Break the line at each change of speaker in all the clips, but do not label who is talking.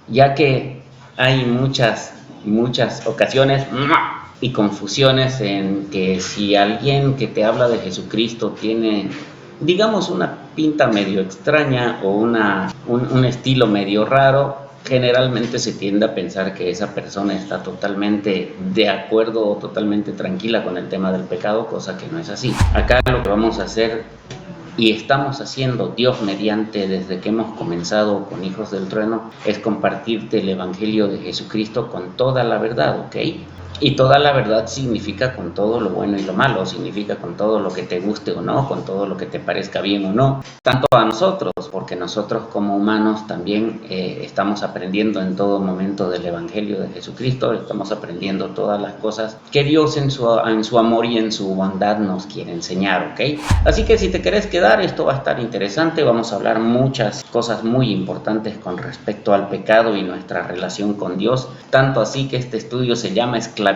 ya que hay muchas ocasiones y confusiones en que si alguien que te habla de Jesucristo tiene, digamos, una pinta medio extraña o un estilo medio raro, generalmente se tiende a pensar que esa persona está totalmente de acuerdo o totalmente tranquila con el tema del pecado, cosa que no es así. Acá lo que vamos a hacer y estamos haciendo, Dios mediante, desde que hemos comenzado con Hijos del Trueno, es compartirte el Evangelio de Jesucristo con toda la verdad, ¿ok? Y toda la verdad significa con todo lo bueno y lo malo, significa con todo lo que te guste o no, con todo lo que te parezca bien o no, tanto a nosotros, porque nosotros como humanos también estamos aprendiendo en todo momento del Evangelio de Jesucristo, estamos aprendiendo todas las cosas que Dios en su amor y en su bondad nos quiere enseñar, ¿ok? Así que si te querés quedar, esto va a estar interesante, vamos a hablar muchas cosas muy importantes con respecto al pecado y nuestra relación con Dios, tanto así que este estudio se llama Esclavitud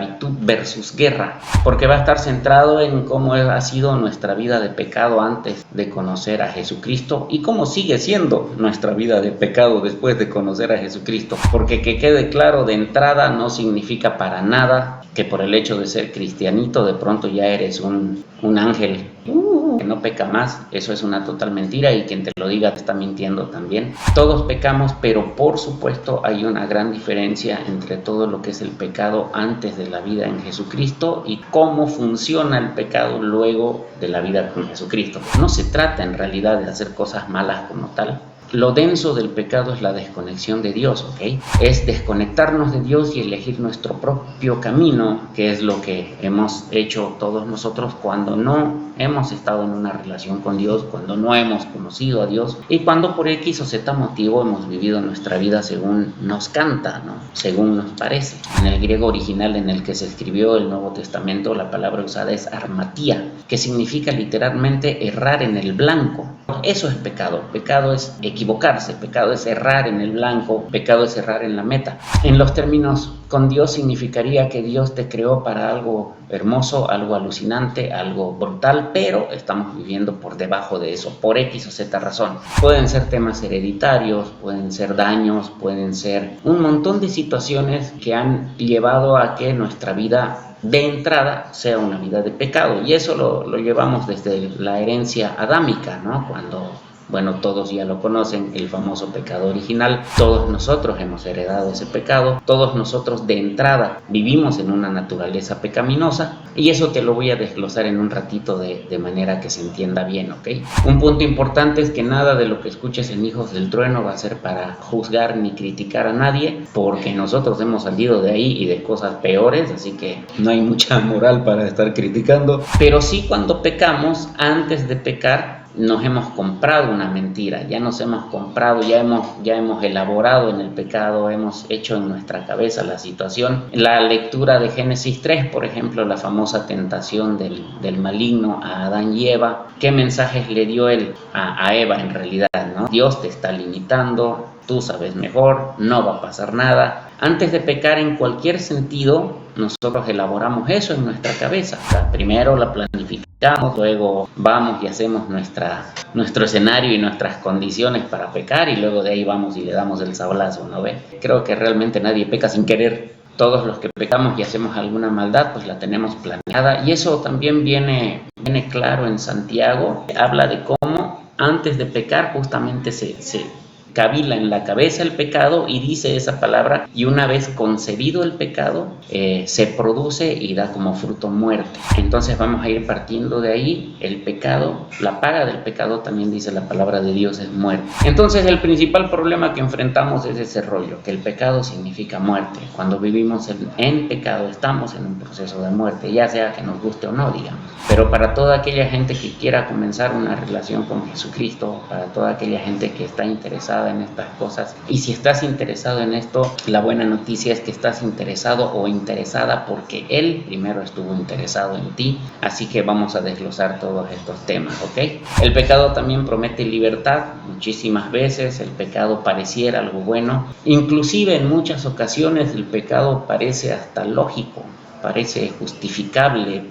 versus Guerra, porque va a estar centrado en cómo ha sido nuestra vida de pecado antes de conocer a Jesucristo y cómo sigue siendo nuestra vida de pecado después de conocer a Jesucristo, porque que quede claro de entrada, no significa para nada que por el hecho de ser cristianito de pronto ya eres un ángel que no peca más. Eso es una total mentira y quien te lo diga te está mintiendo también. Todos pecamos, pero por supuesto hay una gran diferencia entre todo lo que es el pecado antes de la vida en Jesucristo y cómo funciona el pecado luego de la vida con Jesucristo. No se trata en realidad de hacer cosas malas como tal. Lo denso del pecado es la desconexión de Dios, ¿ok? Es desconectarnos de Dios y elegir nuestro propio camino, que es lo que hemos hecho todos nosotros cuando no hemos estado en una relación con Dios, cuando no hemos conocido a Dios y cuando por X o Z motivo hemos vivido nuestra vida según nos canta, ¿no? Según nos parece. En el griego original en el que se escribió el Nuevo Testamento, la palabra usada es armatía, que significa literalmente errar en el blanco. Eso es pecado. Pecado es equivocarse, pecado es errar en el blanco, pecado es errar en la meta. En los términos con Dios significaría que Dios te creó para algo hermoso, algo alucinante, algo brutal, pero estamos viviendo por debajo de eso, por X o Z razón. Pueden ser temas hereditarios, pueden ser daños, pueden ser un montón de situaciones que han llevado a que nuestra vida de entrada sea una vida de pecado, y eso lo llevamos desde la herencia adámica, ¿no? Cuando, bueno, todos ya lo conocen, el famoso pecado original. Todos nosotros hemos heredado ese pecado, todos nosotros de entrada vivimos en una naturaleza pecaminosa, y eso te lo voy a desglosar en un ratito de manera que se entienda bien, ¿ok? Un punto importante es que nada de lo que escuches en Hijos del Trueno va a ser para juzgar ni criticar a nadie, porque nosotros hemos salido de ahí y de cosas peores, así que no hay mucha moral para estar criticando, pero sí cuando pecamos, antes de pecar, nos hemos comprado una mentira, ya nos hemos comprado, ya hemos elaborado en el pecado, hemos hecho en nuestra cabeza la situación. La lectura de Génesis 3, por ejemplo, la famosa tentación del maligno a Adán y Eva, ¿qué mensajes le dio él a Eva en realidad, ¿no? Dios te está limitando, tú sabes mejor, no va a pasar nada. Antes de pecar en cualquier sentido, nosotros elaboramos eso en nuestra cabeza. O sea, primero la planificamos, luego vamos y hacemos nuestro escenario y nuestras condiciones para pecar, y luego de ahí vamos y le damos el sablazo, ¿no ve? Creo que realmente nadie peca sin querer. Todos los que pecamos y hacemos alguna maldad, pues la tenemos planeada, y eso también viene claro en Santiago. Habla de cómo antes de pecar justamente se cavila en la cabeza el pecado y dice esa palabra, y una vez concebido el pecado se produce y da como fruto muerte. Entonces vamos a ir partiendo de ahí. El pecado, la paga del pecado, también dice la palabra de Dios, es muerte. Entonces el principal problema que enfrentamos es ese rollo, que el pecado significa muerte. Cuando vivimos en pecado estamos en un proceso de muerte, ya sea que nos guste o no, digamos. Pero para toda aquella gente que quiera comenzar una relación con Jesucristo, para toda aquella gente que está interesada en estas cosas, y si estás interesado en esto, la buena noticia es que estás interesado o interesada porque Él primero estuvo interesado en ti. Así que vamos a desglosar todos estos temas, ¿ok? El pecado también promete libertad. Muchísimas veces el pecado pareciera algo bueno, inclusive en muchas ocasiones el pecado parece hasta lógico. parece justificable,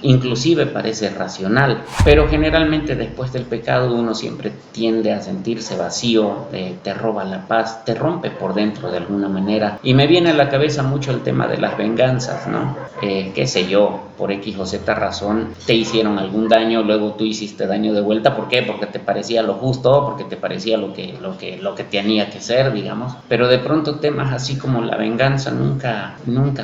inclusive parece racional, pero generalmente después del pecado uno siempre tiende a sentirse vacío, te roba la paz, te rompe por dentro de alguna manera. Y me viene a la cabeza mucho el tema de las venganzas, ¿no? Qué sé yo, por X o Z razón te hicieron algún daño, luego tú hiciste daño de vuelta. ¿Por qué? Porque te parecía lo justo, porque te parecía lo que tenía que ser, digamos. Pero de pronto temas así como la venganza nunca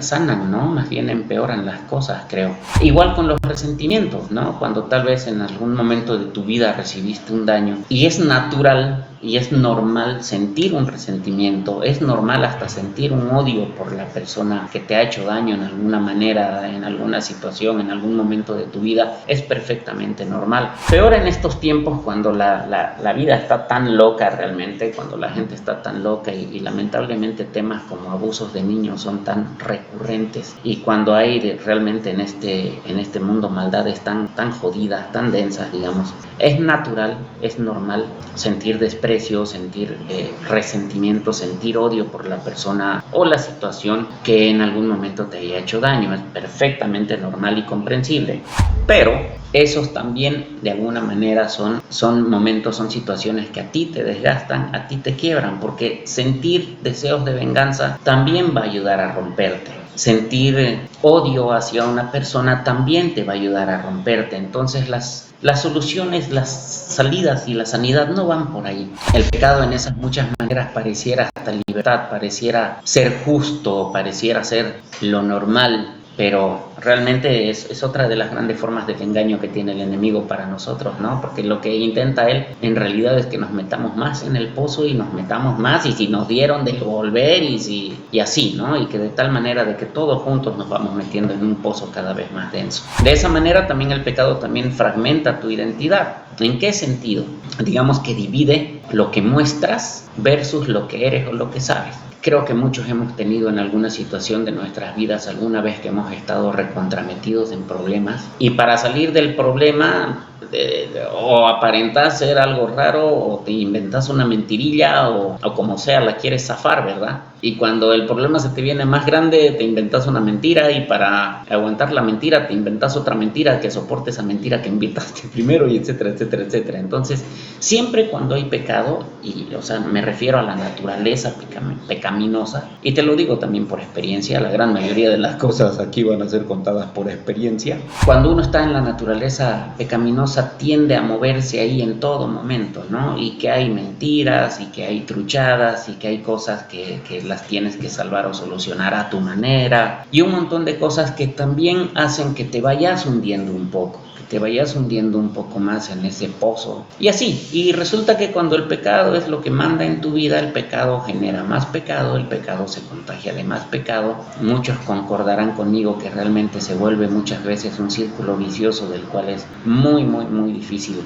sanan, ¿no? Más bien empeoran las cosas, creo. Igual con los resentimientos, ¿no? Cuando tal vez en algún momento de tu vida recibiste un daño y es natural y es normal sentir un resentimiento, es normal hasta sentir un odio por la persona que te ha hecho daño en alguna manera, en alguna situación, en algún momento de tu vida, es perfectamente normal. Peor en estos tiempos cuando la vida está tan loca realmente, cuando la gente está tan loca y lamentablemente temas como abusos de niños son tan recurrentes y cuando hay realmente en este mundo maldades tan jodidas, tan densas, digamos, es natural, es normal sentir desprecio, sentir resentimiento, sentir odio por la persona o la situación que en algún momento te haya hecho daño. Es perfectamente normal y comprensible. Pero esos también de alguna manera son momentos, son situaciones que a ti te desgastan, a ti te quiebran, porque sentir deseos de venganza también va a ayudar a romperte. Sentir odio hacia una persona también te va a ayudar a romperte. Entonces las soluciones, las salidas y la sanidad no van por ahí. El pecado en esas muchas maneras pareciera hasta libertad, pareciera ser justo, pareciera ser lo normal, pero realmente es otra de las grandes formas de engaño que tiene el enemigo para nosotros, ¿no? Porque lo que intenta él en realidad es que nos metamos más en el pozo y nos metamos más, y si nos dieron de volver y así, ¿no? Y que de tal manera de que todos juntos nos vamos metiendo en un pozo cada vez más denso. De esa manera también el pecado también fragmenta tu identidad. ¿En qué sentido? Digamos que divide lo que muestras versus lo que eres o lo que sabes. Creo que muchos hemos tenido en alguna situación de nuestras vidas alguna vez que hemos estado recontrametidos en problemas, y para salir del problema o aparentas ser algo raro o te inventas una mentirilla o como sea la quieres zafar, ¿verdad? Y cuando el problema se te viene más grande te inventas una mentira, y para aguantar la mentira te inventas otra mentira que soporte esa mentira que inventaste primero, y etcétera, etcétera, etcétera. Entonces siempre cuando hay pecado, y o sea me refiero a la naturaleza pecaminosa, y te lo digo también por experiencia, la gran mayoría de las cosas aquí van a ser contadas por experiencia. Cuando uno está en la naturaleza pecaminosa tiende a moverse ahí en todo momento, ¿no? Y que hay mentiras, y que hay truchadas, y que hay cosas que las tienes que salvar o solucionar a tu manera, y un montón de cosas que también hacen que te vayas hundiendo un poco, te vayas hundiendo un poco más en ese pozo. Y así, y resulta que cuando el pecado es lo que manda en tu vida, el pecado genera más pecado, el pecado se contagia de más pecado. Muchos concordarán conmigo que realmente se vuelve muchas veces un círculo vicioso del cual es muy difícil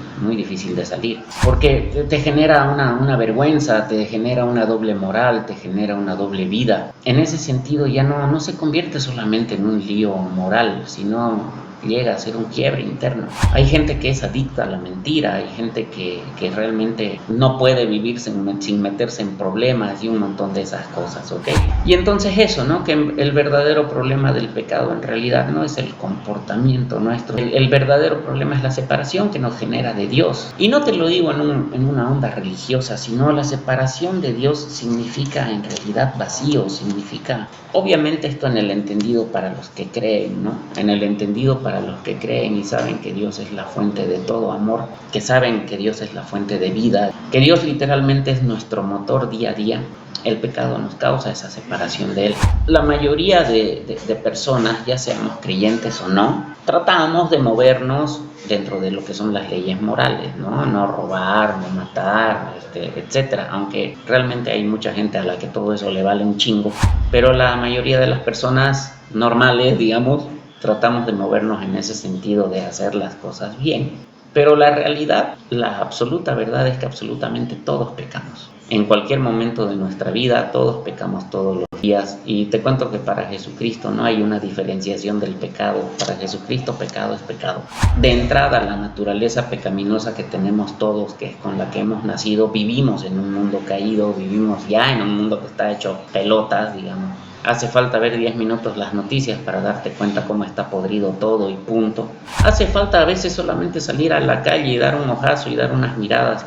de salir. Porque te genera una vergüenza, te genera una doble moral, te genera una doble vida. En ese sentido ya no se convierte solamente en un lío moral, sino llega a ser un quiebre interno. Hay gente que es adicta a la mentira, hay gente que realmente no puede vivir sin meterse en problemas y un montón de esas cosas, ¿ok? Y entonces eso, ¿no? Que el verdadero problema del pecado en realidad no es el comportamiento nuestro. El verdadero problema es la separación que nos genera de Dios. Y no te lo digo en una onda religiosa, sino la separación de Dios significa en realidad vacío, significa, obviamente esto en el entendido para los que creen, ¿no? En el entendido para los que creen y saben que Dios es la fuente de todo amor, que saben que Dios es la fuente de vida, que Dios literalmente es nuestro motor día a día. El pecado nos causa esa separación de Él. La mayoría de personas, ya seamos creyentes o no, tratamos de movernos dentro de lo que son las leyes morales, ¿no? No robar, no matar, etcétera. Aunque realmente hay mucha gente a la que todo eso le vale un chingo. Pero la mayoría de las personas normales, digamos, tratamos de movernos en ese sentido de hacer las cosas bien. Pero la realidad, la absoluta verdad es que absolutamente todos pecamos. En cualquier momento de nuestra vida, todos pecamos todos los días. Y te cuento que para Jesucristo no hay una diferenciación del pecado. Para Jesucristo pecado es pecado. De entrada, la naturaleza pecaminosa que tenemos todos, que es con la que hemos nacido, vivimos en un mundo caído, vivimos ya en un mundo que está hecho pelotas, digamos. Hace falta ver 10 minutos las noticias para darte cuenta cómo está podrido todo y punto. Hace falta a veces solamente salir a la calle y dar un ojazo y dar unas miradas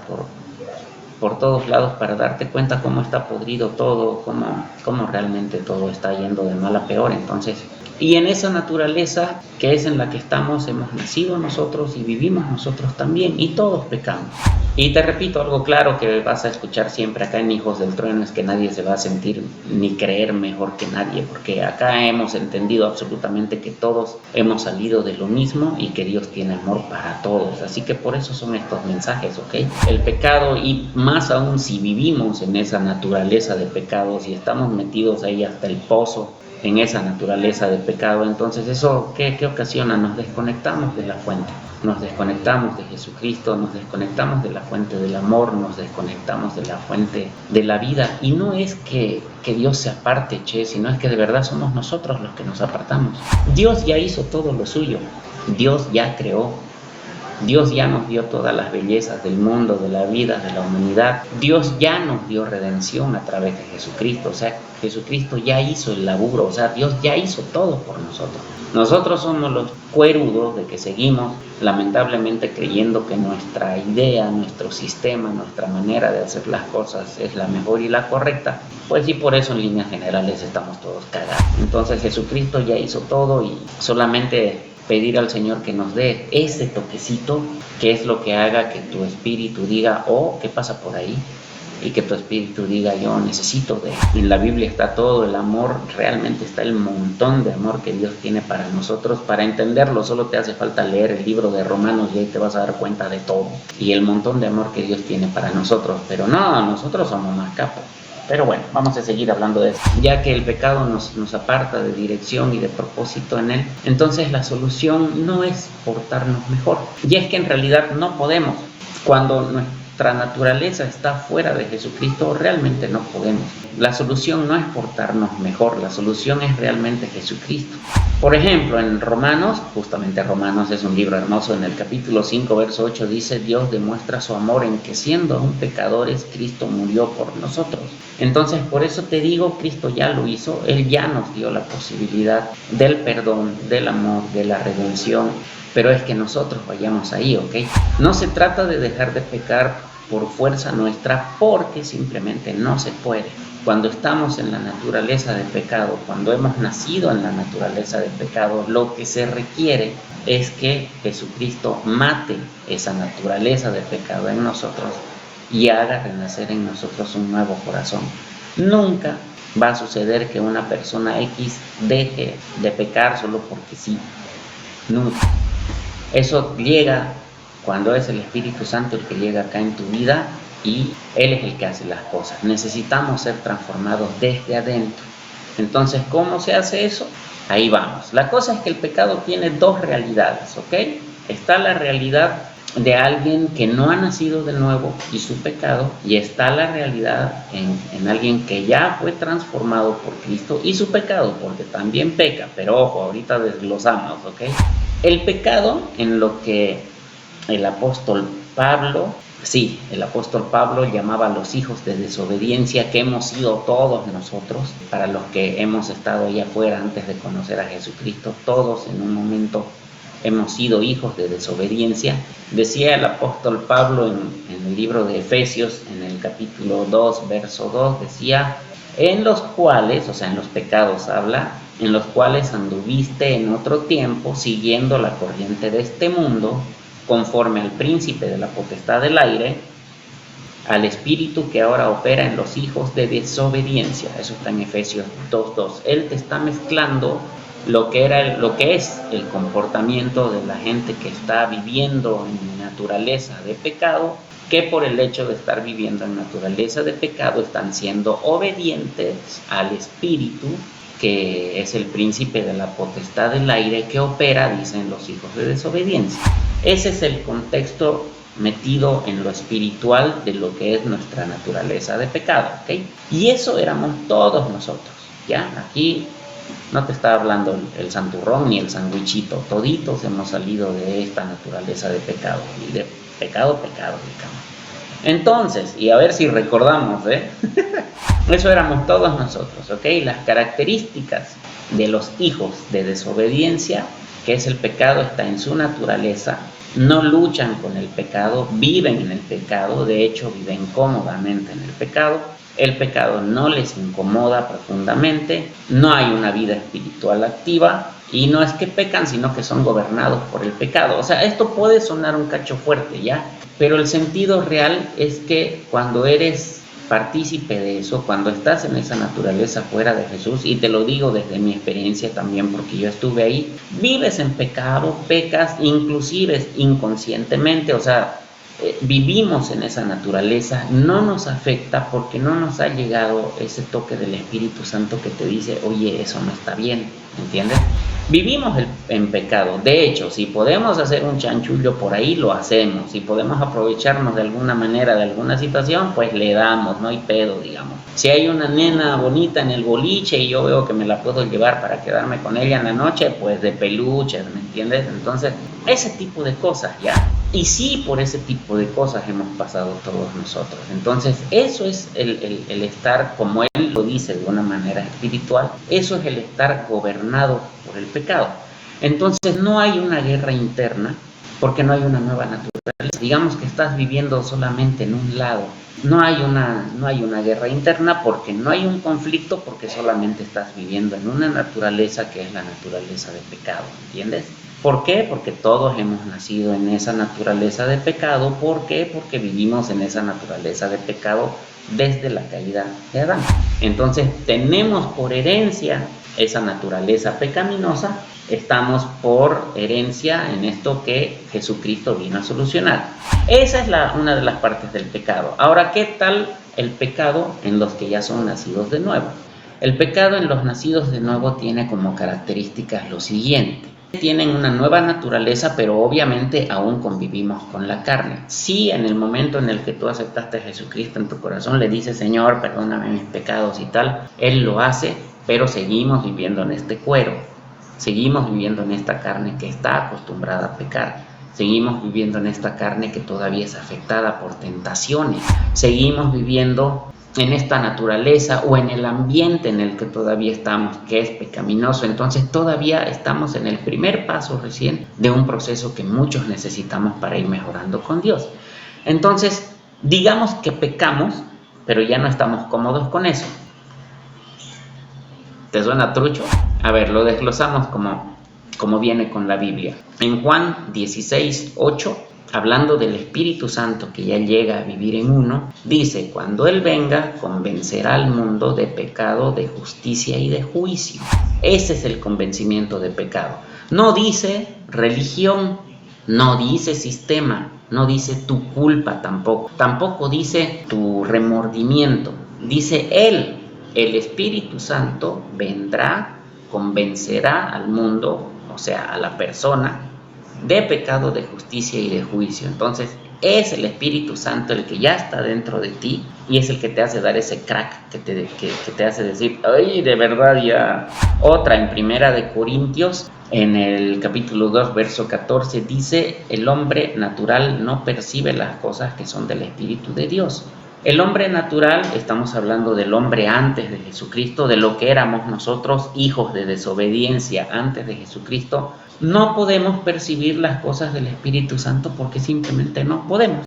por todos lados para darte cuenta cómo está podrido todo, cómo realmente todo está yendo de mal a peor. Entonces, y en esa naturaleza que es en la que estamos, hemos nacido nosotros y vivimos nosotros también, y todos pecamos. Y te repito algo claro que vas a escuchar siempre acá en Hijos del Trueno, es que nadie se va a sentir ni creer mejor que nadie, porque acá hemos entendido absolutamente que todos hemos salido de lo mismo y que Dios tiene amor para todos. Así que por eso son estos mensajes, ¿ok? El pecado, y más aún si vivimos en esa naturaleza de pecados y estamos metidos ahí hasta el pozo, en esa naturaleza de pecado, entonces eso ¿qué ocasiona? Nos desconectamos de la fuente, nos desconectamos de Jesucristo, nos desconectamos de la fuente del amor, nos desconectamos de la fuente de la vida. Y no es que Dios se aparte, sino es que de verdad somos nosotros los que nos apartamos. Dios ya hizo todo lo suyo, Dios ya creó, Dios ya nos dio todas las bellezas del mundo, de la vida, de la humanidad. Dios ya nos dio redención a través de Jesucristo. O sea, Jesucristo ya hizo el laburo. O sea, Dios ya hizo todo por nosotros. Nosotros somos los cuerudos de que seguimos lamentablemente creyendo que nuestra idea, nuestro sistema, nuestra manera de hacer las cosas es la mejor y la correcta. Pues y por eso en líneas generales estamos todos cagados. Entonces Jesucristo ya hizo todo y solamente pedir al Señor que nos dé ese toquecito, que es lo que haga que tu espíritu diga, oh, ¿qué pasa por ahí? Y que tu espíritu diga, yo necesito de... En la Biblia está todo el amor, realmente está el montón de amor que Dios tiene para nosotros. Para entenderlo solo te hace falta leer el libro de Romanos y ahí te vas a dar cuenta de todo. Y el montón de amor que Dios tiene para nosotros. Pero no, nosotros somos más capos. Pero bueno, vamos a seguir hablando de eso. Ya que el pecado nos aparta de dirección y de propósito en él, entonces la solución no es portarnos mejor. Y es que en realidad no podemos. Cuando nuestra naturaleza está fuera de Jesucristo, realmente no podemos. La solución no es portarnos mejor, la solución es realmente Jesucristo. Por ejemplo, en Romanos, justamente Romanos es un libro hermoso, en el capítulo 5, verso 8 dice, Dios demuestra su amor en que siendo aún pecadores, Cristo murió por nosotros. Entonces, por eso te digo, Cristo ya lo hizo, Él ya nos dio la posibilidad del perdón, del amor, de la redención, pero es que nosotros vayamos ahí, ¿ok? No se trata de dejar de pecar por fuerza nuestra, porque simplemente no se puede. Cuando estamos en la naturaleza de pecado, cuando hemos nacido en la naturaleza de pecado, lo que se requiere es que Jesucristo mate esa naturaleza de pecado en nosotros y haga renacer en nosotros un nuevo corazón. Nunca va a suceder que una persona X deje de pecar solo porque sí. Nunca. Eso llega cuando es el Espíritu Santo el que llega acá en tu vida y Él es el que hace las cosas. Necesitamos ser transformados desde adentro. Entonces, ¿cómo se hace eso? Ahí vamos. La cosa es que el pecado tiene dos realidades, ¿ok? Está la realidad de alguien que no ha nacido de nuevo y su pecado, y está la realidad en alguien que ya fue transformado por Cristo y su pecado, porque también peca, pero ojo, ahorita desglosamos, ¿ok? El pecado, en lo que el apóstol Pablo llamaba a los hijos de desobediencia, que hemos sido todos nosotros, para los que hemos estado allá afuera antes de conocer a Jesucristo, todos en un momento hemos sido hijos de desobediencia. Decía el apóstol Pablo en el libro de Efesios, en el capítulo 2, verso 2, decía, en los cuales, o sea, en los pecados habla, en los cuales anduviste en otro tiempo, siguiendo la corriente de este mundo, conforme al príncipe de la potestad del aire, al espíritu que ahora opera en los hijos de desobediencia. Eso está en Efesios 2:2. Él te está mezclando lo que es el comportamiento de la gente que está viviendo en naturaleza de pecado, que por el hecho de estar viviendo en naturaleza de pecado están siendo obedientes al espíritu que es el príncipe de la potestad del aire que opera, dicen los hijos de desobediencia. Ese es el contexto metido en lo espiritual de lo que es nuestra naturaleza de pecado, ¿ok? Y eso éramos todos nosotros, ¿ya? Aquí no te está hablando el santurrón ni el sandwichito, toditos hemos salido de esta naturaleza de pecado, y de pecado, digamos. Entonces, y a ver si recordamos, eso éramos todos nosotros, ¿ok? Las características de los hijos de desobediencia, que es el pecado, está en su naturaleza. No luchan con el pecado, viven en el pecado, de hecho viven cómodamente en el pecado. El pecado no les incomoda profundamente, no hay una vida espiritual activa y no es que pecan, sino que son gobernados por el pecado. O sea, esto puede sonar un cacho fuerte, ¿ya? Pero el sentido real es que cuando eres partícipe de eso, cuando estás en esa naturaleza fuera de Jesús, y te lo digo desde mi experiencia también porque yo estuve ahí, vives en pecado, pecas inclusive inconscientemente, o sea, vivimos en esa naturaleza, no nos afecta porque no nos ha llegado ese toque del Espíritu Santo que te dice, oye, eso no está bien, ¿entiendes? Vivimos en pecado. De hecho, si podemos hacer un chanchullo por ahí, lo hacemos. Si podemos aprovecharnos de alguna manera de alguna situación, pues le damos, no hay pedo, digamos. Si hay una nena bonita en el boliche y yo veo que me la puedo llevar para quedarme con ella en la noche, pues de peluches, ¿me entiendes? Entonces, ese tipo de cosas, ¿ya? Y sí, por ese tipo de cosas hemos pasado todos nosotros. Entonces, eso es el estar, como él lo dice de una manera espiritual, eso es el estar gobernado por el pecado. Entonces, no hay una guerra interna porque no hay una nueva naturaleza. Digamos que estás viviendo solamente en un lado. No hay una guerra interna porque no hay un conflicto, porque solamente estás viviendo en una naturaleza que es la naturaleza de pecado, ¿entiendes? ¿Por qué? Porque todos hemos nacido en esa naturaleza de pecado. ¿Por qué? Porque vivimos en esa naturaleza de pecado desde la caída de Adán. Entonces tenemos por herencia esa naturaleza pecaminosa, estamos por herencia en esto que Jesucristo vino a solucionar. Esa es una de las partes del pecado. Ahora, ¿qué tal el pecado en los que ya son nacidos de nuevo? El pecado en los nacidos de nuevo tiene como características lo siguiente. Tienen una nueva naturaleza, pero obviamente aún convivimos con la carne. Sí, en el momento en el que tú aceptaste a Jesucristo en tu corazón, le dices, Señor, perdóname mis pecados y tal, Él lo hace, pero seguimos viviendo en este cuero, seguimos viviendo en esta carne que está acostumbrada a pecar, seguimos viviendo en esta carne que todavía es afectada por tentaciones, seguimos viviendo en esta naturaleza o en el ambiente en el que todavía estamos, que es pecaminoso. Entonces todavía estamos en el primer paso recién de un proceso que muchos necesitamos para ir mejorando con Dios. Entonces, digamos que pecamos, pero ya no estamos cómodos con eso. ¿Te suena trucho? A ver, lo desglosamos como viene con la Biblia. En Juan 16:8, hablando del Espíritu Santo que ya llega a vivir en uno, dice, cuando Él venga, convencerá al mundo de pecado, de justicia y de juicio. Ese es el convencimiento de pecado. No dice religión, no dice sistema, no dice tu culpa tampoco. Tampoco dice tu remordimiento. Dice Él, el Espíritu Santo, vendrá, convencerá al mundo, o sea, a la persona, de pecado, de justicia y de juicio. Entonces es el Espíritu Santo el que ya está dentro de ti y es el que te hace dar ese crack que te hace decir, ay, de verdad ya. Otra, en Primera de Corintios, en el capítulo 2, verso 14, dice, el hombre natural no percibe las cosas que son del Espíritu de Dios. El hombre natural, estamos hablando del hombre antes de Jesucristo, de lo que éramos nosotros, hijos de desobediencia antes de Jesucristo. No podemos percibir las cosas del Espíritu Santo porque simplemente no podemos,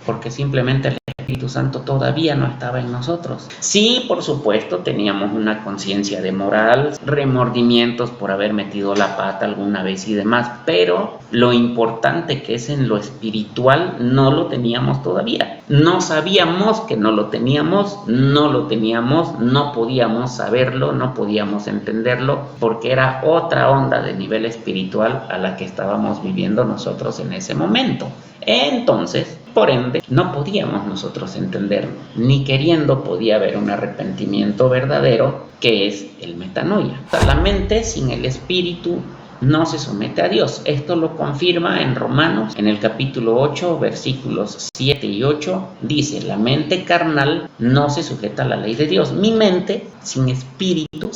porque simplemente el Espíritu Santo todavía no estaba en nosotros. Sí, por supuesto, teníamos una conciencia de moral, remordimientos por haber metido la pata alguna vez y demás, pero lo importante que es en lo espiritual no lo teníamos todavía. No sabíamos que no lo teníamos, no podíamos saberlo, no podíamos entenderlo, porque era otra onda de nivel espiritual a la que estábamos viviendo nosotros en ese momento. Entonces, por ende, no podíamos nosotros entenderlo, ni queriendo podía haber un arrepentimiento verdadero, que es el metanoia. La mente sin el espíritu no se somete a Dios. Esto lo confirma en Romanos, en el capítulo 8, versículos 7 y 8, dice, la mente carnal no se sujeta a la ley de Dios. Mi mente sin espíritu,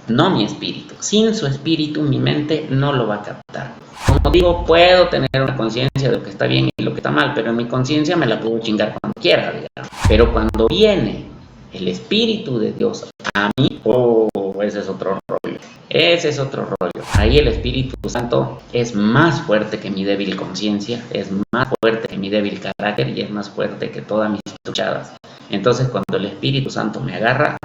no mi espíritu, sin su espíritu mi mente no lo va a captar. Como digo, puedo tener una conciencia de lo que está bien y lo que está mal, pero en mi conciencia me la puedo chingar cuando quiera, digamos. Pero cuando viene el Espíritu de Dios a mí, ese es otro rollo. Ese es otro rollo. Ahí el Espíritu Santo es más fuerte que mi débil conciencia, es más fuerte que mi débil carácter y es más fuerte que todas mis truchadas. Entonces, cuando el Espíritu Santo me agarra,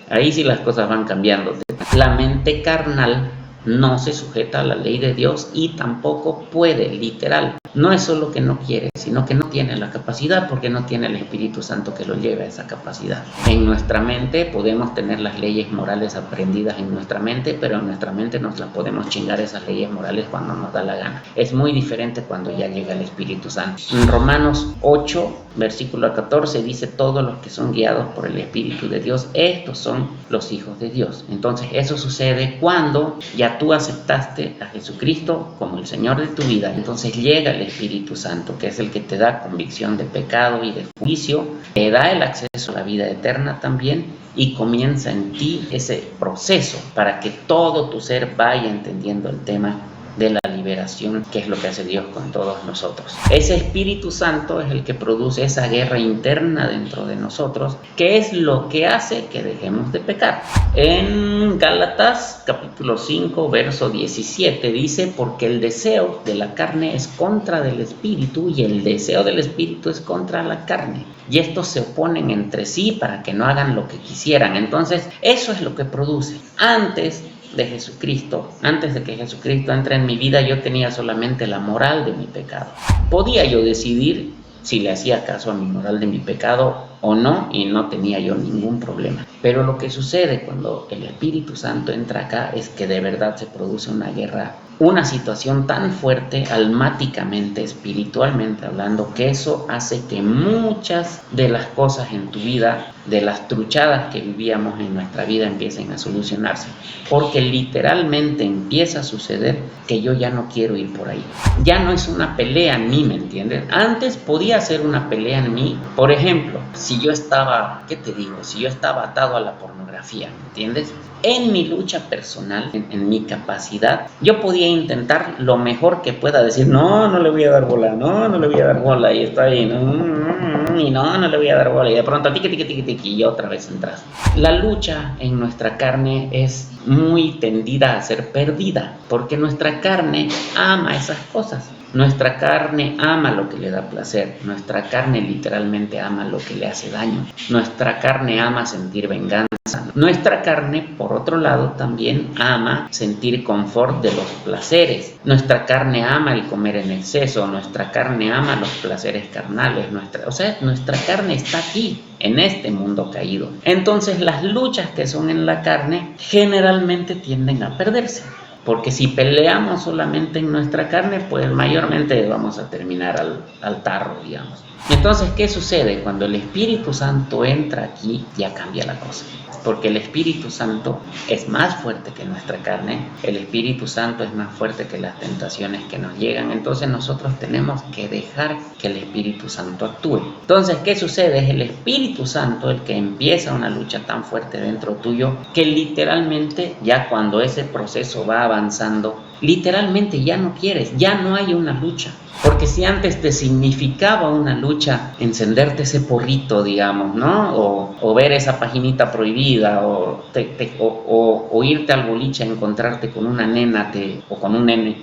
ahí sí las cosas van cambiando. La mente carnal no se sujeta a la ley de Dios y tampoco puede, literal. No es solo que no quiere, sino que no tiene la capacidad porque no tiene el Espíritu Santo que lo lleve a esa capacidad. En nuestra mente podemos tener las leyes morales aprendidas en nuestra mente, pero en nuestra mente nos las podemos chingar esas leyes morales cuando nos da la gana. Es muy diferente cuando ya llega el Espíritu Santo. En Romanos 8, versículo 14 dice: todos los que son guiados por el Espíritu de Dios, estos son los hijos de Dios. Entonces eso sucede cuando ya tú aceptaste a Jesucristo como el Señor de tu vida. Entonces llega el Espíritu Santo, que es el que te da convicción de pecado y de juicio, te da el acceso a la vida eterna también, y comienza en ti ese proceso para que todo tu ser vaya entendiendo el tema de la liberación, que es lo que hace Dios con todos nosotros. Ese Espíritu Santo es el que produce esa guerra interna dentro de nosotros, que es lo que hace que dejemos de pecar. En Gálatas capítulo 5 verso 17 dice: porque el deseo de la carne es contra del Espíritu y el deseo del Espíritu es contra la carne, y estos se oponen entre sí para que no hagan lo que quisieran. Entonces eso es lo que produce. Antes de Jesucristo, antes de que Jesucristo entre en mi vida, yo tenía solamente la moral de mi pecado. Podía yo decidir si le hacía caso a mi moral de mi pecado o no, y no tenía yo ningún problema. Pero lo que sucede cuando el Espíritu Santo entra acá es que de verdad se produce una guerra, una situación tan fuerte almáticamente, espiritualmente hablando, que eso hace que muchas de las cosas en tu vida, de las truchadas que vivíamos en nuestra vida, empiecen a solucionarse. Porque literalmente empieza a suceder que yo ya no quiero ir por ahí. Ya no es una pelea en mí, ¿me entiendes? Antes podía ser una pelea en mí. Por ejemplo, si yo estaba, ¿qué te digo? Si yo estaba atado a la pornografía, ¿me entiendes? En mi lucha personal, en mi capacidad, yo podía intentar lo mejor que pueda, decir: no le voy a dar bola, no le voy a dar bola, y está ahí, y no le voy a dar bola, y de pronto tiqui, y otra vez entras. La lucha en nuestra carne es muy tendida a ser perdida, porque nuestra carne ama esas cosas. Nuestra carne ama lo que le da placer. Nuestra carne literalmente ama lo que le hace daño. Nuestra carne ama sentir venganza. Nuestra carne, por otro lado, también ama sentir confort de los placeres. Nuestra carne ama el comer en exceso. Nuestra carne ama los placeres carnales. Nuestra carne está aquí, en este mundo caído. Entonces, las luchas que son en la carne generalmente tienden a perderse. Porque si peleamos solamente en nuestra carne, pues mayormente vamos a terminar al tarro, digamos. Entonces, ¿qué sucede? Cuando el Espíritu Santo entra aquí, ya cambia la cosa. Porque el Espíritu Santo es más fuerte que nuestra carne, el Espíritu Santo es más fuerte que las tentaciones que nos llegan. Entonces nosotros tenemos que dejar que el Espíritu Santo actúe. Entonces, ¿qué sucede? Es el Espíritu Santo el que empieza una lucha tan fuerte dentro tuyo, que literalmente ya cuando ese proceso va avanzando, literalmente ya no quieres, ya no hay una lucha. Porque si antes te significaba una lucha encenderte ese porrito, digamos, ¿no? O ver esa paginita prohibida, o irte al boliche a encontrarte con una nena o con un nene,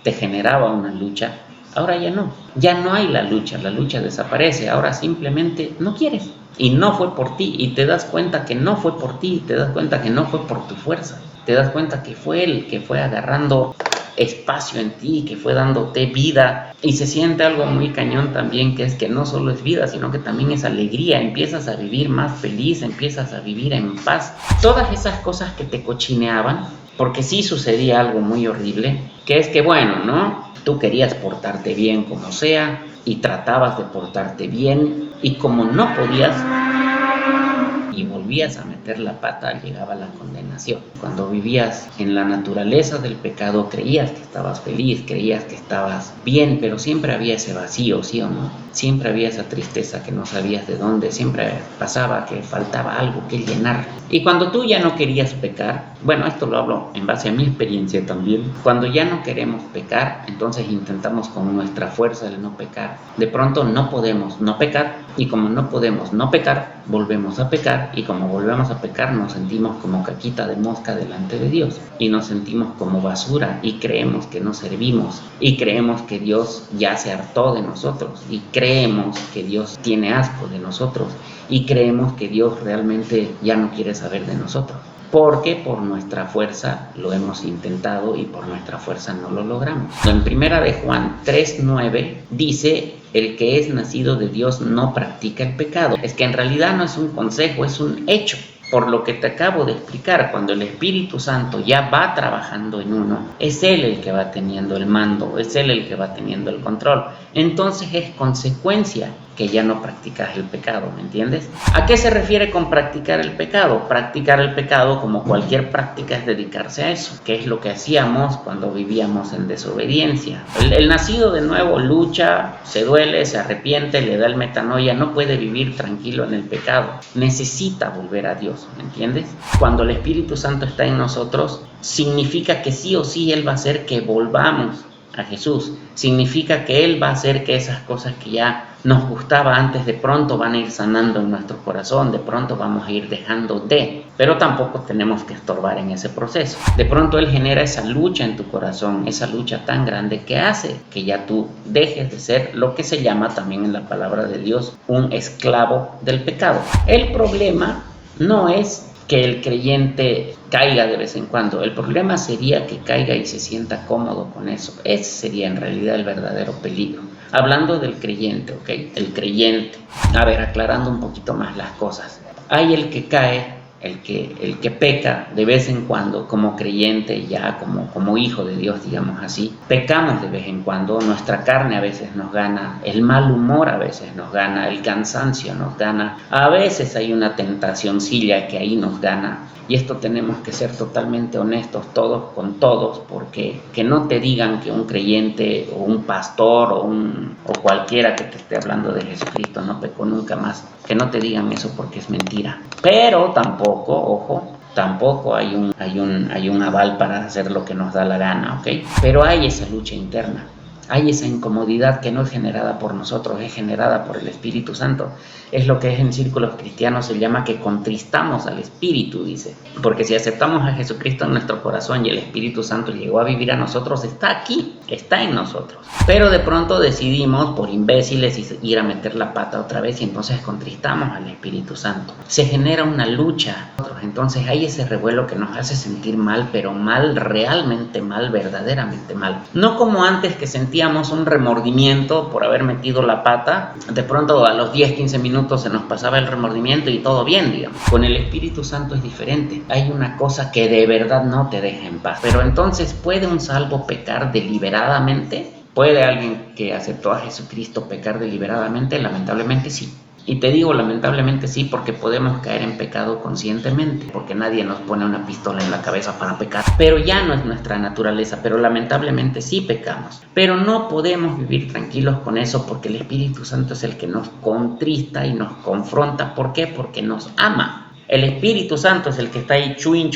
te generaba una lucha. Ahora ya no hay la lucha desaparece, ahora simplemente no quieres. Y no fue por ti, y te das cuenta que no fue por ti, te das cuenta que no fue por tu fuerza, te das cuenta que fue Él que fue agarrando espacio en ti, que fue dándote vida. Y se siente algo muy cañón también, que es que no solo es vida, sino que también es alegría. Empiezas a vivir más feliz, empiezas a vivir en paz. Todas esas cosas que te cochineaban, porque sí sucedía algo muy horrible, que es que bueno, ¿no? Tú querías portarte bien como sea, y tratabas de portarte bien, y como no podías, y volvías volvías a meter la pata, llegaba la condenación. Cuando vivías en la naturaleza del pecado, creías que estabas feliz, creías que estabas bien, pero siempre había ese vacío, ¿sí o no? Siempre había esa tristeza que no sabías de dónde, siempre pasaba que faltaba algo que llenar. Y cuando tú ya no querías pecar, bueno, esto lo hablo en base a mi experiencia también, cuando ya no queremos pecar, entonces intentamos con nuestra fuerza el no pecar. De pronto no podemos no pecar, y como no podemos no pecar, volvemos a pecar, y como volvemos a pecar nos sentimos como caquita de mosca delante de Dios, y nos sentimos como basura, y creemos que no servimos, y creemos que Dios ya se hartó de nosotros, y creemos que Dios tiene asco de nosotros, y creemos que Dios realmente ya no quiere saber de nosotros. Porque por nuestra fuerza lo hemos intentado y por nuestra fuerza no lo logramos. En primera de Juan 3:9 dice: el que es nacido de Dios no practica el pecado. Es que en realidad no es un consejo, es un hecho. Por lo que te acabo de explicar, cuando el Espíritu Santo ya va trabajando en uno, es Él el que va teniendo el mando, es Él el que va teniendo el control. Entonces es consecuencia que ya no practicas el pecado, ¿me entiendes? ¿A qué se refiere con practicar el pecado? Practicar el pecado, como cualquier práctica, es dedicarse a eso, que es lo que hacíamos cuando vivíamos en desobediencia. El nacido de nuevo lucha, se duele, se arrepiente, le da el metanoia, no puede vivir tranquilo en el pecado, necesita volver a Dios, ¿me entiendes? Cuando el Espíritu Santo está en nosotros, significa que sí o sí Él va a hacer que volvamos a Jesús, significa que Él va a hacer que esas cosas que ya nos gustaba antes de pronto van a ir sanando en nuestro corazón, de pronto vamos a ir dejando de, pero tampoco tenemos que estorbar en ese proceso. De pronto Él genera esa lucha en tu corazón, esa lucha tan grande que hace que ya tú dejes de ser lo que se llama también en la palabra de Dios un esclavo del pecado. El problema no es que el creyente caiga de vez en cuando, el problema sería que caiga y se sienta cómodo con eso. Ese sería en realidad el verdadero peligro. Hablando del creyente, ¿ok? El creyente. A ver, aclarando un poquito más las cosas. Hay el que cae, el que peca de vez en cuando como creyente, ya como hijo de Dios, digamos así. Pecamos de vez en cuando, nuestra carne a veces nos gana, el mal humor a veces nos gana, el cansancio nos gana, a veces hay una tentacioncilla que ahí nos gana. Y esto tenemos que ser totalmente honestos todos con todos, porque que no te digan que un creyente o un pastor o cualquiera que te esté hablando de Jesucristo no pecó nunca más, que no te digan eso porque es mentira. Pero tampoco, ojo, tampoco hay un aval para hacer lo que nos da la gana, ¿ok? Pero hay esa lucha interna. Hay esa incomodidad que no es generada por nosotros, es generada por el Espíritu Santo. Es lo que en círculos cristianos se llama que contristamos al Espíritu, dice. Porque si aceptamos a Jesucristo en nuestro corazón y el Espíritu Santo llegó a vivir a nosotros, está aquí, está en nosotros. Pero de pronto decidimos, por imbéciles, ir a meter la pata otra vez y entonces contristamos al Espíritu Santo. Se genera una lucha. Entonces hay ese revuelo que nos hace sentir mal, pero mal, realmente mal, verdaderamente mal. No como antes que sentíamos un remordimiento por haber metido la pata, de pronto a los 10-15 minutos se nos pasaba el remordimiento y todo bien, digamos. Con el Espíritu Santo es diferente. Hay una cosa que de verdad no te deja en paz. Pero entonces, ¿puede un salvo pecar deliberadamente? ¿Puede alguien que aceptó a Jesucristo pecar deliberadamente? Lamentablemente sí. Y te digo lamentablemente sí, porque podemos caer en pecado conscientemente, porque nadie nos pone una pistola en la cabeza para pecar, pero ya no es nuestra naturaleza, pero lamentablemente sí pecamos. Pero no podemos vivir tranquilos con eso, porque el Espíritu Santo es el que nos contrista y nos confronta. ¿Por qué? Porque nos ama. El Espíritu Santo es el que está ahí chuin,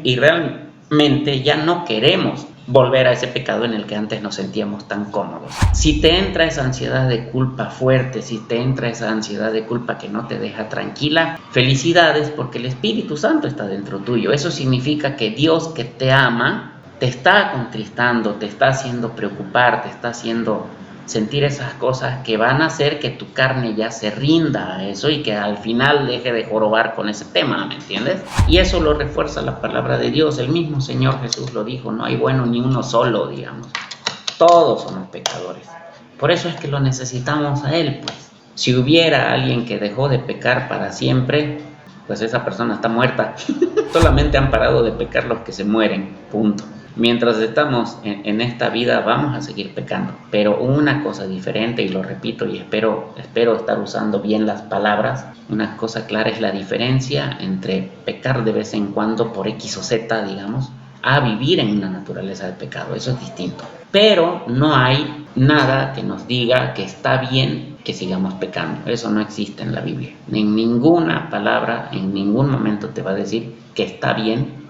y realmente ya no queremos volver a ese pecado en el que antes nos sentíamos tan cómodos. Si te entra esa ansiedad de culpa fuerte, si te entra esa ansiedad de culpa que no te deja tranquila, felicidades, porque el Espíritu Santo está dentro tuyo. Eso significa que Dios, que te ama, te está contristando, te está haciendo preocupar, te está haciendo sentir esas cosas que van a hacer que tu carne ya se rinda a eso y que al final deje de jorobar con ese tema, ¿me entiendes? Y eso lo refuerza la palabra de Dios. El mismo Señor Jesús lo dijo: no hay bueno ni uno solo, digamos. Todos somos pecadores. Por eso es que lo necesitamos a Él, pues. Si hubiera alguien que dejó de pecar para siempre, pues esa persona está muerta. Solamente han parado de pecar los que se mueren, punto. Mientras estamos en esta vida vamos a seguir pecando, pero una cosa diferente, y lo repito y espero estar usando bien las palabras, una cosa clara es la diferencia entre pecar de vez en cuando por X o Z, digamos, a vivir en una naturaleza de pecado. Eso es distinto. Pero no hay nada que nos diga que está bien que sigamos pecando. Eso no existe en la Biblia. En ninguna palabra, en ningún momento te va a decir que está bien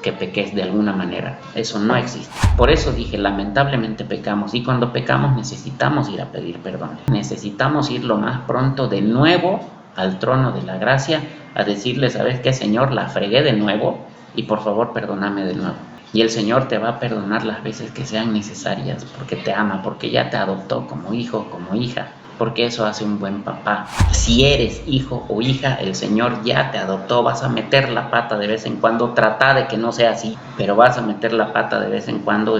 que peques de alguna manera. Eso no existe. Por eso dije, lamentablemente pecamos, y cuando pecamos necesitamos ir a pedir perdón. Necesitamos ir lo más pronto de nuevo al trono de la gracia a decirle, ¿sabes qué, Señor? La fregué de nuevo y por favor perdóname de nuevo. Y el Señor te va a perdonar las veces que sean necesarias, porque te ama, porque ya te adoptó como hijo, como hija, porque eso hace un buen papá. Si eres hijo o hija, el Señor ya te adoptó. Vas a meter la pata de vez en cuando, trata de que no sea así, pero vas a meter la pata de vez en cuando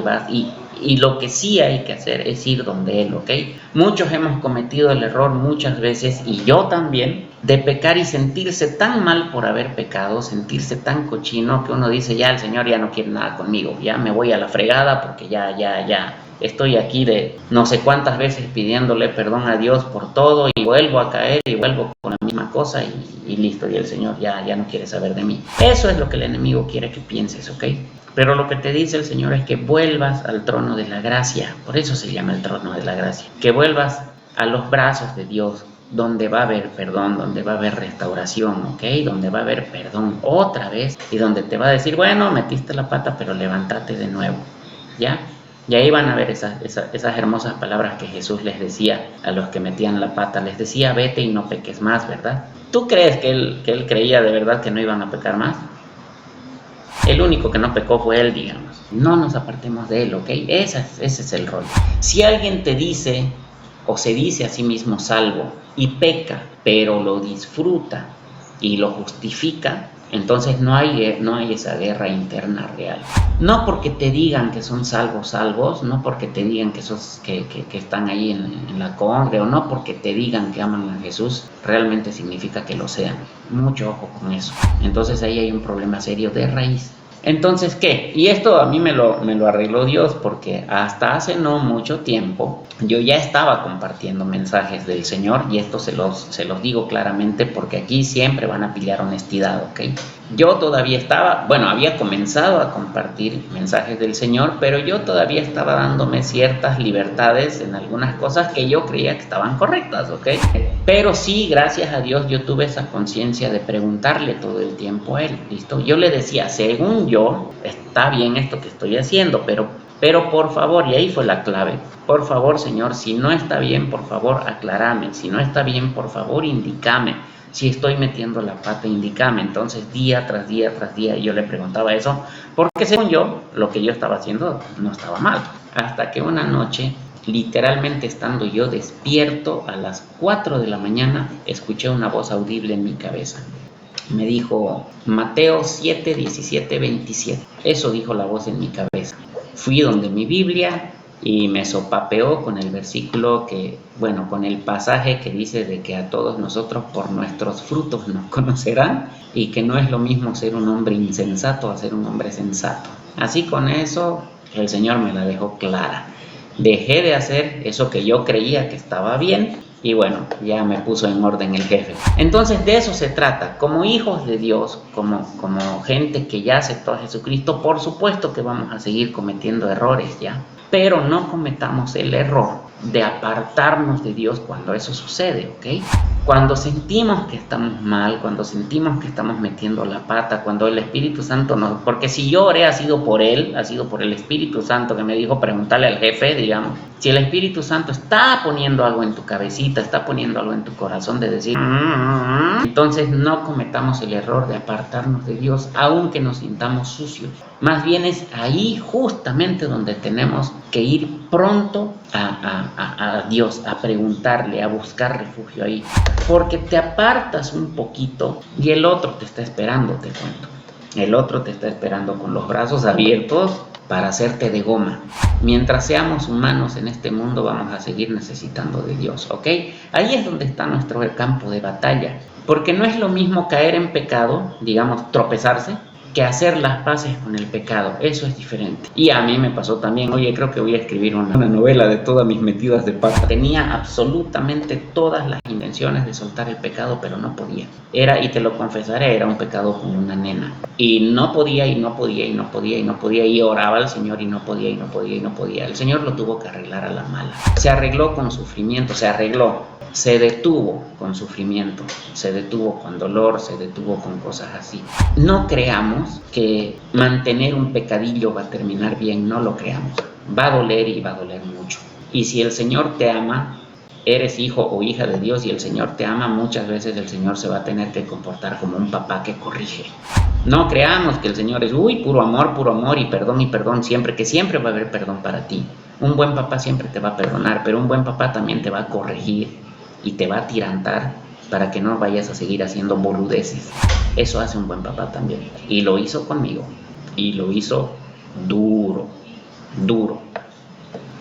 y lo que sí hay que hacer es ir donde Él, ¿ok? Muchos hemos cometido el error muchas veces, y yo también, de pecar y sentirse tan mal por haber pecado, sentirse tan cochino que uno dice, ya el Señor ya no quiere nada conmigo, ya me voy a la fregada porque ya estoy aquí de no sé cuántas veces pidiéndole perdón a Dios por todo y vuelvo a caer y vuelvo con la misma cosa y listo, y el Señor ya no quiere saber de mí. Eso es lo que el enemigo quiere que pienses, ¿ok? Pero lo que te dice el Señor es que vuelvas al trono de la gracia. Por eso se llama el trono de la gracia. Que vuelvas a los brazos de Dios, donde va a haber perdón, donde va a haber restauración, ¿ok? Donde va a haber perdón otra vez y donde te va a decir, bueno, metiste la pata, pero levántate de nuevo, ¿ya? Y ahí van a ver esas hermosas palabras que Jesús les decía a los que metían la pata. Les decía, vete y no peques más, ¿verdad? ¿Tú crees que él creía de verdad que no iban a pecar más? El único que no pecó fue él, digamos. No nos apartemos de él, ¿ok? Ese es el rol. Si alguien te dice o se dice a sí mismo salvo y peca, pero lo disfruta y lo justifica, entonces no hay esa guerra interna real. No porque te digan que son salvos, no porque te digan que están ahí en la congre, o no porque te digan que aman a Jesús, realmente significa que lo sean. Mucho ojo con eso. Entonces ahí hay un problema serio de raíz. Entonces, ¿qué? Y esto a mí me lo arregló Dios, porque hasta hace no mucho tiempo yo ya estaba compartiendo mensajes del Señor, y esto se los digo claramente porque aquí siempre van a pillar honestidad, ¿ok? Yo todavía había comenzado a compartir mensajes del Señor, pero yo todavía estaba dándome ciertas libertades en algunas cosas que yo creía que estaban correctas, ¿ok? Pero sí, gracias a Dios, yo tuve esa conciencia de preguntarle todo el tiempo a Él, ¿listo? Yo le decía, según yo, está bien esto que estoy haciendo, pero por favor, y ahí fue la clave, por favor, Señor, si no está bien, por favor, aclárame. Si no está bien, por favor, indícame. Si estoy metiendo la pata, indícame. Entonces, día tras día, yo le preguntaba eso, porque según yo, lo que yo estaba haciendo no estaba mal. Hasta que una noche, literalmente estando yo despierto a las 4 de la mañana, escuché una voz audible en mi cabeza. Me dijo, Mateo 7, 17, 27. Eso dijo la voz en mi cabeza. Fui donde mi Biblia y me sopapeó con el versículo con el pasaje que dice de que a todos nosotros por nuestros frutos nos conocerán, y que no es lo mismo ser un hombre insensato a ser un hombre sensato. Así con eso el Señor me la dejó clara. Dejé de hacer eso que yo creía que estaba bien, y bueno, ya me puso en orden el jefe. Entonces de eso se trata. Como hijos de Dios, como gente que ya aceptó a Jesucristo, por supuesto que vamos a seguir cometiendo errores, ¿ya? Pero no cometamos el error de apartarnos de Dios cuando eso sucede, ¿ok? Cuando sentimos que estamos mal, cuando sentimos que estamos metiendo la pata, cuando el Espíritu Santo nos... Porque si yo oré, ha sido por Él, ha sido por el Espíritu Santo que me dijo preguntarle al jefe, digamos. Si el Espíritu Santo está poniendo algo en tu cabecita, está poniendo algo en tu corazón de decir... Entonces no cometamos el error de apartarnos de Dios, aunque nos sintamos sucios. Más bien es ahí justamente donde tenemos que ir pronto a Dios, a preguntarle, a buscar refugio ahí. Porque te apartas un poquito y el otro te está esperando, te cuento. El otro te está esperando con los brazos abiertos para hacerte de goma. Mientras seamos humanos en este mundo, vamos a seguir necesitando de Dios, ¿ok? Ahí es donde está nuestro campo de batalla. Porque no es lo mismo caer en pecado, digamos, tropezarse, que hacer las paces con el pecado. Eso es diferente. Y a mí me pasó también. Oye, creo que voy a escribir una novela de todas mis metidas de pata. Tenía absolutamente todas las intenciones de soltar el pecado, pero no podía. Era, y te lo confesaré, era un pecado como una nena. Y no podía, y no podía, y no podía, y no podía. Y oraba al Señor y no podía, y no podía, y no podía. El Señor lo tuvo que arreglar a la mala. Se arregló con sufrimiento, se detuvo con sufrimiento, se detuvo con dolor, se detuvo con cosas así. No creamos que mantener un pecadillo va a terminar bien, no lo creamos. Va a doler y va a doler mucho. Y si el Señor te ama, eres hijo o hija de Dios y el Señor te ama, muchas veces el Señor se va a tener que comportar como un papá que corrige. No creamos que el Señor es, puro amor y perdón siempre, que siempre va a haber perdón para ti. Un buen papá siempre te va a perdonar, pero un buen papá también te va a corregir y te va a tirantar para que no vayas a seguir haciendo boludeces. Eso hace un buen papá también. Y lo hizo conmigo. Y lo hizo duro.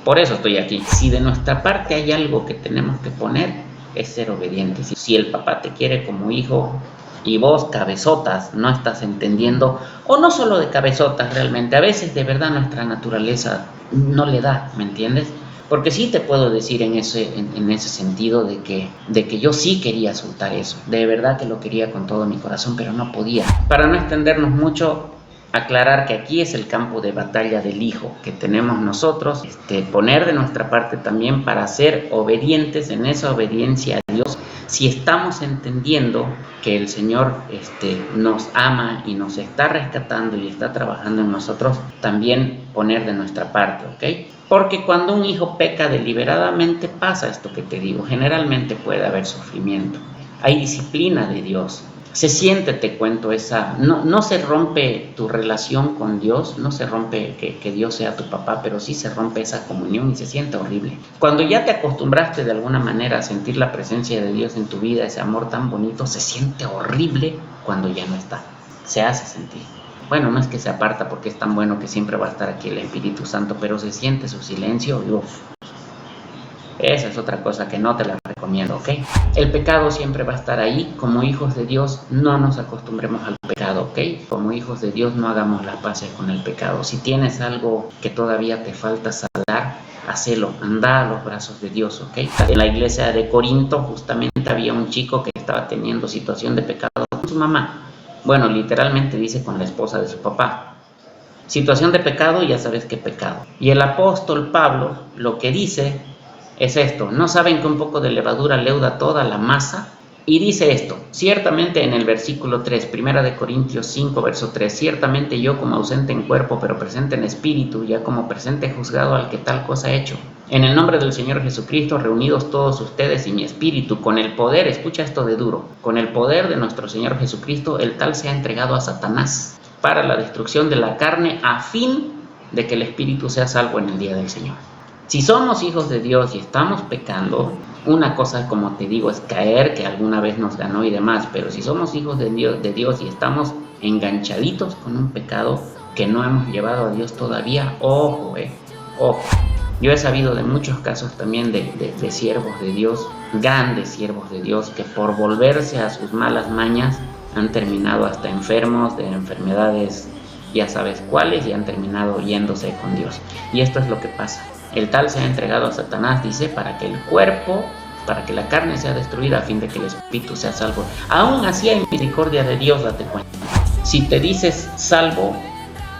Por eso estoy aquí. Si de nuestra parte hay algo que tenemos que poner, es ser obedientes. Si el papá te quiere como hijo y vos, cabezotas, no estás entendiendo, o no solo de cabezotas realmente, a veces de verdad nuestra naturaleza no le da, ¿me entiendes? Porque sí te puedo decir en ese sentido de que yo sí quería soltar eso. De verdad que lo quería con todo mi corazón, pero no podía. Para no extendernos mucho, aclarar que aquí es el campo de batalla del hijo que tenemos nosotros. Poner de nuestra parte también para ser obedientes en esa obediencia a Dios. Si estamos entendiendo que el Señor nos ama y nos está rescatando y está trabajando en nosotros, también poner de nuestra parte, ¿ok? Porque cuando un hijo peca deliberadamente pasa esto que te digo. Generalmente puede haber sufrimiento. Hay disciplina de Dios. Se siente, te cuento, no se rompe tu relación con Dios, no se rompe que Dios sea tu papá, pero sí se rompe esa comunión y se siente horrible. Cuando ya te acostumbraste de alguna manera a sentir la presencia de Dios en tu vida, ese amor tan bonito, se siente horrible cuando ya no está. Se hace sentir. Bueno, no es que se aparta porque es tan bueno que siempre va a estar aquí el Espíritu Santo, pero se siente su silencio y esa es otra cosa que no te la recomiendo, ¿ok? El pecado siempre va a estar ahí. Como hijos de Dios, no nos acostumbremos al pecado, ¿ok? Como hijos de Dios, no hagamos las paces con el pecado. Si tienes algo que todavía te falta saldar, hacelo, anda a los brazos de Dios, ¿ok? En la iglesia de Corinto, justamente había un chico que estaba teniendo situación de pecado con su mamá. Bueno, literalmente dice con la esposa de su papá. Situación de pecado, ya sabes qué pecado. Y el apóstol Pablo lo que dice es esto: ¿no saben que un poco de levadura leuda toda la masa? Y dice esto, ciertamente en el versículo 3, 1 de Corintios 5, verso 3, ciertamente yo como ausente en cuerpo, pero presente en espíritu, ya como presente juzgado al que tal cosa he hecho. En el nombre del Señor Jesucristo, reunidos todos ustedes y mi espíritu, con el poder, escucha esto de duro, con el poder de nuestro Señor Jesucristo, el tal se ha entregado a Satanás para la destrucción de la carne, a fin de que el espíritu sea salvo en el día del Señor. Si somos hijos de Dios y estamos pecando, una cosa, como te digo, es caer, que alguna vez nos ganó y demás, pero si somos hijos de Dios y estamos enganchaditos con un pecado que no hemos llevado a Dios todavía, ojo. Yo he sabido de muchos casos también de siervos de Dios, grandes siervos de Dios, que por volverse a sus malas mañas han terminado hasta enfermos de enfermedades, ya sabes cuáles, y han terminado yéndose con Dios. Y esto es lo que pasa. El tal se ha entregado a Satanás, dice, para que el cuerpo, para que la carne sea destruida, a fin de que el espíritu sea salvo. Aún así hay misericordia de Dios, date cuenta. Si te dices salvo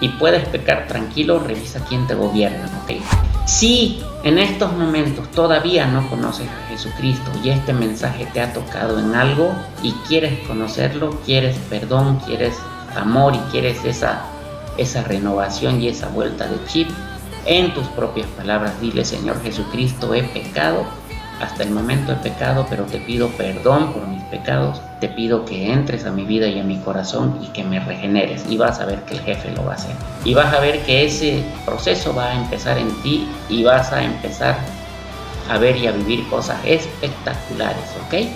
y puedes pecar tranquilo, revisa quién te gobierna, ¿ok? Si en estos momentos todavía no conoces a Jesucristo y este mensaje te ha tocado en algo y quieres conocerlo, quieres perdón, quieres amor y quieres esa renovación y esa vuelta de chip, en tus propias palabras dile: Señor Jesucristo, he pecado, hasta el momento he pecado, pero te pido perdón por mis pecados, te pido que entres a mi vida y a mi corazón y que me regeneres, y vas a ver que el jefe lo va a hacer, y vas a ver que ese proceso va a empezar en ti y vas a empezar a ver y a vivir cosas espectaculares, ¿ok?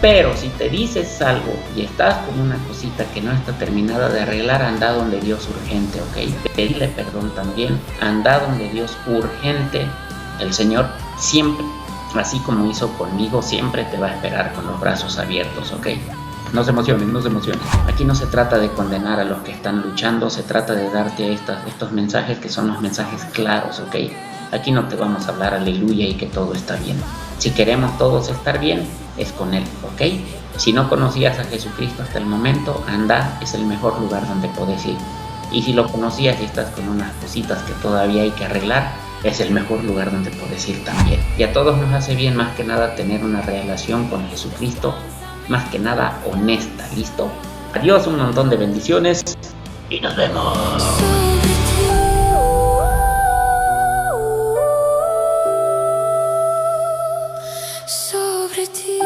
Pero si te dices algo y estás con una cosita que no está terminada de arreglar, anda donde Dios urgente, ¿ok? Pedirle perdón también, anda donde Dios urgente. El Señor siempre, así como hizo conmigo, siempre te va a esperar con los brazos abiertos, ¿ok? No se emocionen, no se emocionen. Aquí no se trata de condenar a los que están luchando, se trata de darte estos mensajes que son los mensajes claros, ¿ok? Aquí no te vamos a hablar aleluya y que todo está bien. Si queremos todos estar bien, es con Él, ¿ok? Si no conocías a Jesucristo hasta el momento, anda, es el mejor lugar donde puedes ir. Y si lo conocías y estás con unas cositas que todavía hay que arreglar, es el mejor lugar donde puedes ir también. Y a todos nos hace bien más que nada tener una relación con Jesucristo, más que nada honesta, ¿listo? Adiós, un montón de bendiciones y nos vemos.
Sobre ti.